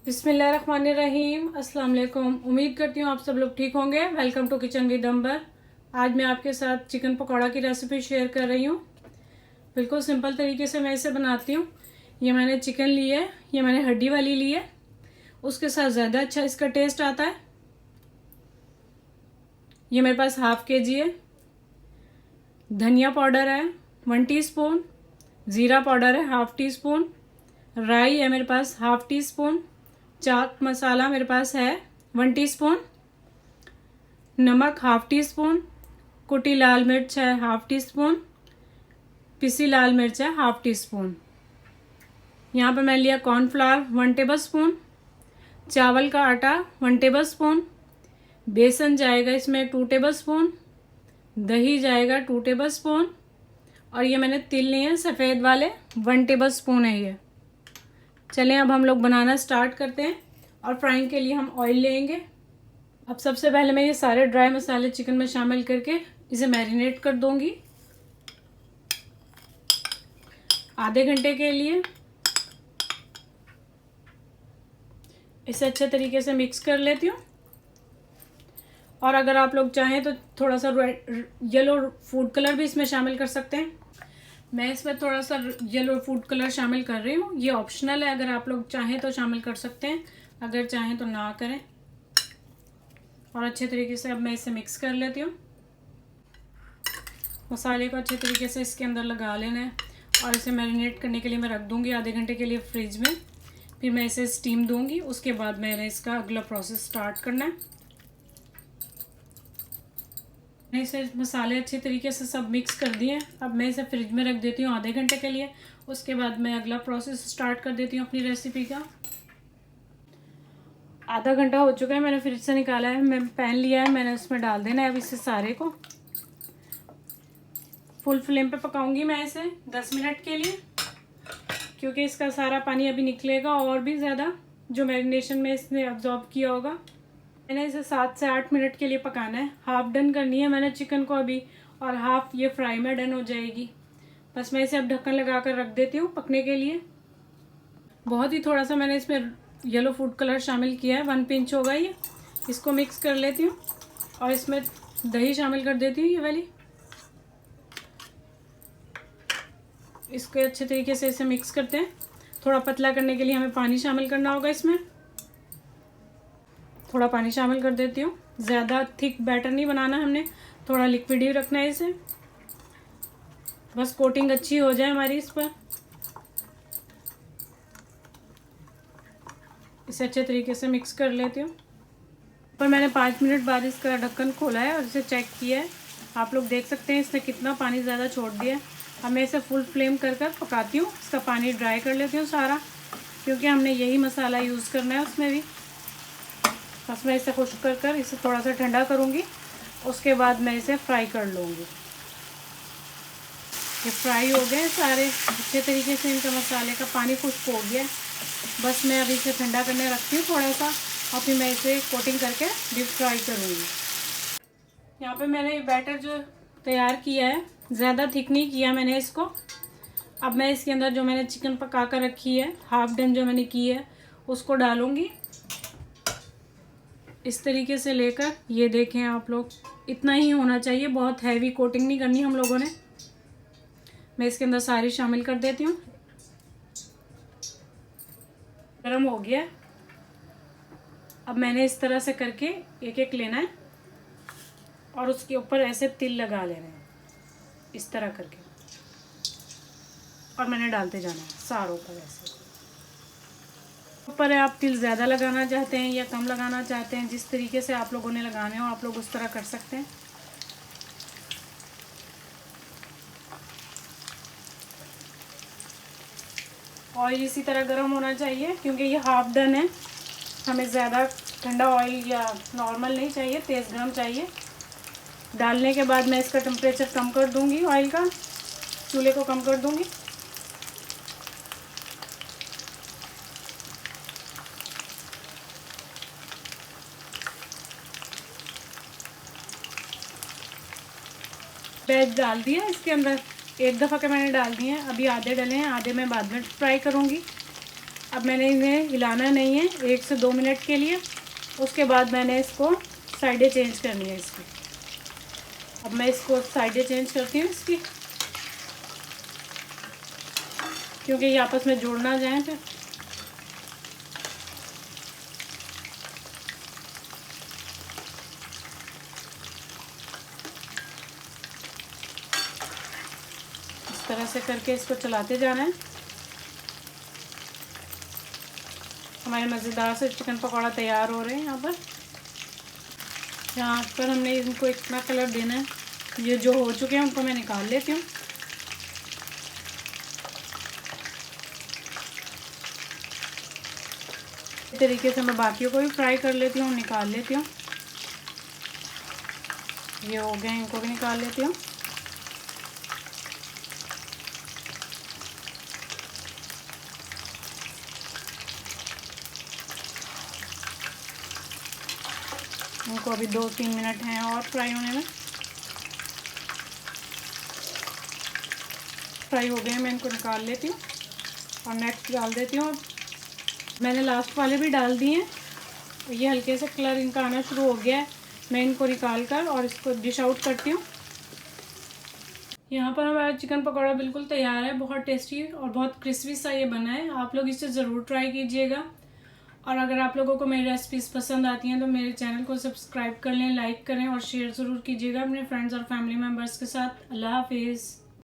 बिस्मिल्लाहिर्रहमानिर्रहीम। अस्सलाम वालेकुम। उम्मीद करती हूँ आप सब लोग ठीक होंगे। वेलकम टू किचन विद अंबर। आज मैं आपके साथ चिकन पकौड़ा की रेसिपी शेयर कर रही हूँ। बिल्कुल सिंपल तरीके से मैं इसे बनाती हूँ। ये मैंने चिकन ली है, ये मैंने हड्डी वाली ली है, उसके साथ ज़्यादा अच्छा इसका टेस्ट आता है। ये मेरे पास हाफ केजी है। धनिया पाउडर है 1 टीस्पून, ज़ीरा पाउडर है हाफ टी स्पून, राई है मेरे पास half tea spoon, chaat masala मेरे पास है 1 टीस्पून, नमक हाफ टी स्पून, कुटी लाल मिर्च है हाफ टी स्पून, पिसी लाल मिर्च है हाफ टी स्पून। यहाँ पर मैं लिया कॉर्नफ्लावर 1 टेबल स्पून, चावल का आटा 1 टेबल स्पून, बेसन जाएगा इसमें 2 टेबल स्पून, दही जाएगा 2 टेबल स्पून, और ये मैंने तिल लिए हैं सफ़ेद वाले 1 टेबल स्पून है ये। चलें अब हम लोग बनाना स्टार्ट करते हैं। और फ्राइंग के लिए हम ऑयल लेंगे। अब सबसे पहले मैं ये सारे ड्राई मसाले चिकन में शामिल करके इसे मैरिनेट कर दूंगी आधे घंटे के लिए। इसे अच्छे तरीके से मिक्स कर लेती हूँ। और अगर आप लोग चाहें तो थोड़ा सा येलो फूड कलर भी इसमें शामिल कर सकते हैं। मैं इसमें थोड़ा सा येलो फूड कलर शामिल कर रही हूँ। ये ऑप्शनल है, अगर आप लोग चाहें तो शामिल कर सकते हैं, अगर चाहें तो ना करें। और अच्छे तरीके से अब मैं इसे मिक्स कर लेती हूँ। मसाले को अच्छे तरीके से इसके अंदर लगा लेना है और इसे मैरिनेट करने के लिए मैं रख दूँगी आधे घंटे के लिए फ्रिज में। फिर मैं इसे स्टीम दूँगी, उसके बाद मैंने इसका अगला प्रोसेस स्टार्ट करना है। मैंने इसे मसाले अच्छे तरीके से सब मिक्स कर दिए। अब मैं इसे फ्रिज में रख देती हूँ आधे घंटे के लिए। उसके बाद मैं अगला प्रोसेस स्टार्ट कर देती हूँ अपनी रेसिपी का। आधा घंटा हो चुका है, मैंने फ्रिज से निकाला है। मैं पैन लिया है, मैंने उसमें डाल देना है। अब इसे सारे को फुल फ्लेम पे पकाऊंगी मैं इसे 10 मिनट के लिए, क्योंकि इसका सारा पानी अभी निकलेगा और भी ज़्यादा जो मैरिनेशन में इसने अब्जॉर्ब किया होगा। मैंने इसे 7 से 8 मिनट के लिए पकाना है। हाफ डन करनी है मैंने चिकन को अभी, और हाफ ये फ्राई में डन हो जाएगी। बस मैं इसे अब ढक्कन लगा कर रख देती हूँ पकने के लिए। बहुत ही थोड़ा सा मैंने इसमें येलो फूड कलर शामिल किया है, 1 पिंच होगा ये। इसको मिक्स कर लेती हूँ और इसमें दही शामिल कर देती हूँ ये वाली। इसको अच्छे तरीके से इसे मिक्स करते हैं। थोड़ा पतला करने के लिए हमें पानी शामिल करना होगा इसमें। थोड़ा पानी शामिल कर देती हूँ। ज़्यादा थिक बैटर नहीं बनाना हमने, थोड़ा लिक्विड ही रखना है इसे। बस कोटिंग अच्छी हो जाए हमारी इस पर। इसे अच्छे तरीके से मिक्स कर लेती हूँ। पर मैंने 5 मिनट बाद इसका ढक्कन खोला है और इसे चेक किया है। आप लोग देख सकते हैं इसने कितना पानी ज़्यादा छोड़ दिया है। अब मैं इसे फुल फ्लेम कर कर पकाती हूँ। इसका पानी ड्राई कर लेती हूँ सारा, क्योंकि हमने यही मसाला यूज़ करना है उसमें भी। बस मैं इसे खुश्क कर कर इसे थोड़ा सा ठंडा करूँगी, उसके बाद मैं इसे फ्राई कर लूँगी। ये फ्राई हो गए सारे अच्छे तरीके से, इनका मसाले का पानी खुश्क हो गया। बस मैं अभी इसे ठंडा करने रखती हूँ थोड़ा सा, और फिर मैं इसे कोटिंग करके डीप फ्राई करूँगी। यहाँ पे मैंने ये बैटर जो तैयार किया है, ज़्यादा थिक नहीं किया मैंने इसको। अब मैं इसके अंदर जो मैंने चिकन पका कर रखी है, हाफ डन जो मैंने की है, उसको डालूँगी इस तरीके से लेकर। ये देखें आप लोग, इतना ही होना चाहिए, बहुत हैवी कोटिंग नहीं करनी हम लोगों ने। मैं इसके अंदर सारी शामिल कर देती हूँ। गरम हो गया। अब मैंने इस तरह से करके एक एक लेना है और उसके ऊपर ऐसे तिल लगा लेने हैं इस तरह करके, और मैंने डालते जाना है सारों पर ऐसे। ऊपर है, आप तिल ज़्यादा लगाना चाहते हैं या कम लगाना चाहते हैं, जिस तरीके से आप लोगों ने लगाने हो आप लोग उस तरह कर सकते हैं। ऑयल इसी तरह गर्म होना चाहिए, क्योंकि ये हाफ डन है। हमें ज़्यादा ठंडा ऑयल या नॉर्मल नहीं चाहिए, तेज़ गर्म चाहिए। डालने के बाद मैं इसका टेम्परेचर कम कर दूंगी, ऑयल का चूल्हे को कम कर दूंगी। वेज डाल दिया इसके अंदर, एक दफ़ा के मैंने डाल दिए हैं। अभी आधे डले हैं, आधे मैं बाद में फ्राई करूँगी। अब मैंने इन्हें हिलाना नहीं है 1 से 2 मिनट के लिए। उसके बाद मैंने इसको साइडें चेंज करनी है इसकी। अब मैं इसको साइडें चेंज करती हूँ इसकी, क्योंकि ये आपस में जुड़ ना जाए फिर। इस तरह से करके इसको चलाते जाना है। हमारे मज़ेदार से चिकन पकौड़ा तैयार हो रहे हैं। यहाँ पर हमने इनको इतना कलर देना है। ये जो हो चुके हैं उनको मैं निकाल लेती हूँ। इस तरीके से मैं बाकियों को भी फ्राई कर लेती हूँ, निकाल लेती हूँ। ये हो गए, इनको भी निकाल लेती हूँ। इनको अभी 2-3 मिनट हैं और फ्राई होने में। फ्राई हो गए, मैं इनको निकाल लेती हूँ और नेक्स्ट डाल देती हूँ। मैंने लास्ट वाले भी डाल दिए हैं। ये हल्के से कलर इनका आना शुरू हो गया है। मैं इनको निकाल कर और इसको डिश आउट करती हूँ। यहाँ पर हमारा चिकन पकौड़ा बिल्कुल तैयार है। बहुत टेस्टी और बहुत क्रिस्पी सा ये बना है। आप लोग इसे ज़रूर ट्राई कीजिएगा। और अगर आप लोगों को मेरी रेसिपीज़ पसंद आती हैं तो मेरे चैनल को सब्सक्राइब कर लें, लाइक करें और शेयर ज़रूर कीजिएगा अपने फ्रेंड्स और फैमिली मेम्बर्स के साथ। अल्लाह हाफिज़।